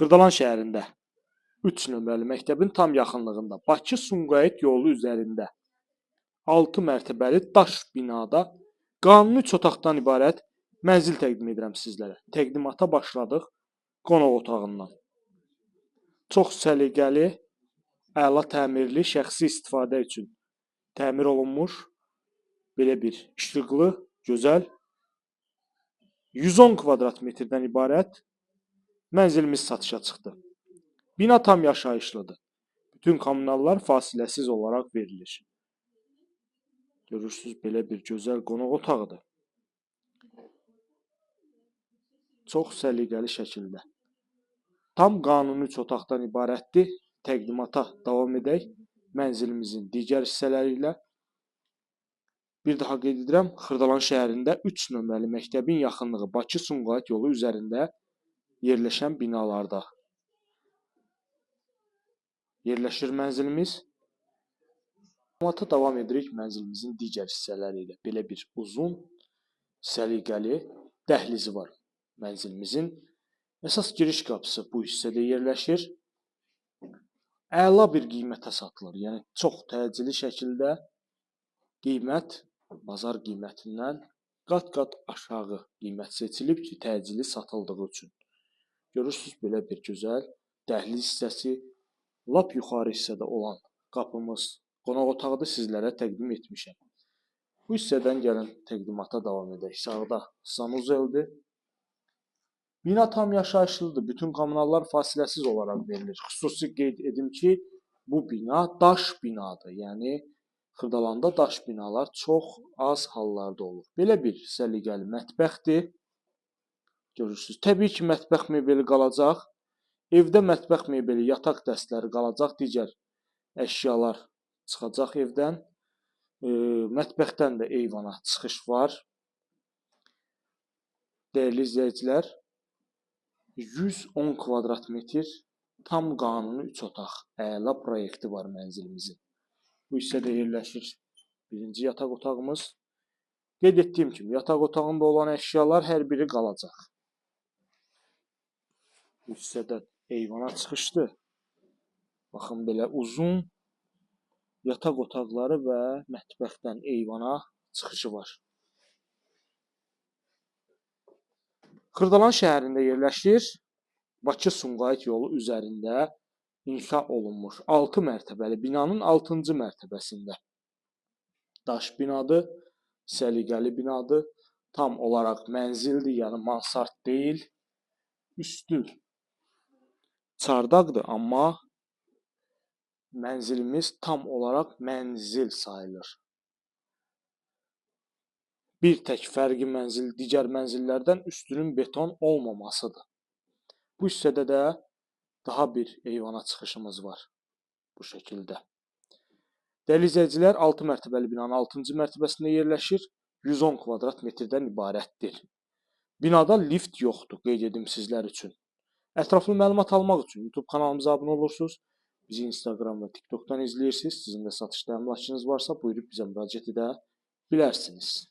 Xırdalan şəhərində 3 nömrəli məktəbin tam yaxınlığında Bakı-Sumqayıt yolu üzərində 6 mərtəbəli daş binada qanuni 3 otaqdan ibarət mənzil təqdim edirəm sizlərə. Təqdimata başladıq qonaq otağından. Çox səliqəli, əla təmirli, şəxsi istifadə üçün təmir olunmuş belə bir işıqlı, gözəl 110 kvadrat metrdən ibarət mənzilimiz satışa çıxdı. Bina tam yaşayışlıdır. Bütün kommunallar fasiləsiz olaraq verilir. Görürsünüz, belə bir gözəl qonaq otağıdır. Çox səliqəli şəkildə. Tam qanuni 3 otaqdan ibarətdir. Təqdimata davam edək. Mənzilimizin digər hissələri ilə. Bir daha qeyd edirəm, Xırdalan şəhərində 3 nömrəli məktəbin yaxınlığı Bakı-Sumqayıt yolu üzərində yerləşən binalarda yerləşir mənzilimiz. Təqdimata davam edirik mənzilimizin digər hissələri ilə. Belə bir uzun, səliqəli dəhlizi var mənzilimizin. Əsas giriş qapısı bu hissədə yerləşir. Əla bir qiymətə satılır. Yəni çox təcili şəkildə qiymət bazar qiymətindən qat-qat aşağı qiymət seçilib ki, təcili satıldığı üçün. Görürsünüz, belə bir gözəl dəhliz hissəsi, lap yuxarı hissədə olan qapımız, qonaq otağıdır, sizlərə təqdim etmişəm. Bu hissədən gəlin təqdimata davam edək. Sağda sanuzeldir. Bina tam yaşayışlıdır. Bütün kommunallar fasiləsiz olaraq verilir. Xüsusi qeyd edim ki, bu bina daş binadır. Yəni Xırdalanda daş binalar çox az hallarda olur. Belə bir səliqəli mətbəxdir. Görürsünüz. Təbii ki, mətbəx mebeli qalacaq. Evdə mətbəx mebeli, yataq dəstləri qalacaq. Digər əşyalar çıxacaq evdən. Mətbəxdən də eyvana çıxış var. Dəyərli izləyicilər, 110 kvadrat metr tam qanuni 3 otaq, əla proyekti var mənzilimizin. Bu hissədə yerləşir birinci yataq otağımız. Qeyd etdiyim kimi, yataq otağında olan əşyalar hər biri qalacaq. Bu hissədə eyvana çıxışdır. Baxın, belə uzun yataq otaqları və mətbəxdən eyvana çıxışı var. Xırdalan şəhərində yerləşir. Bakı-Sumqayıt yolu üzərində inşa olunmuş 6 mərtəbəli binanın 6-cı mərtəbəsində. Daş binadır, səliqəli binadır. Tam olaraq mənzildir, yəni mansard deyil. Üstü çardaqdır, amma mənzilimiz tam olaraq mənzil sayılır. Bir tək fərqi mənzil digər mənzillərdən üstünün beton olmamasıdır. Bu hissədə də daha bir eyvana çıxışımız var. Bu şəkildə. Dəyərli izləyicilər, 6 mərtəbəli binanın 6-cı mərtəbəsində yerləşir. 110 kvadrat metrdən ibarətdir. Binada lift yoxdur, qeyd edim sizlər üçün. Ətraflı məlumat almaq üçün YouTube kanalımıza abunə olursunuz. Bizi Instagram və TikTokdan izləyirsiniz. Sizin də satış təminatçınız varsa, buyurub bizə müraciət edə bilərsiniz.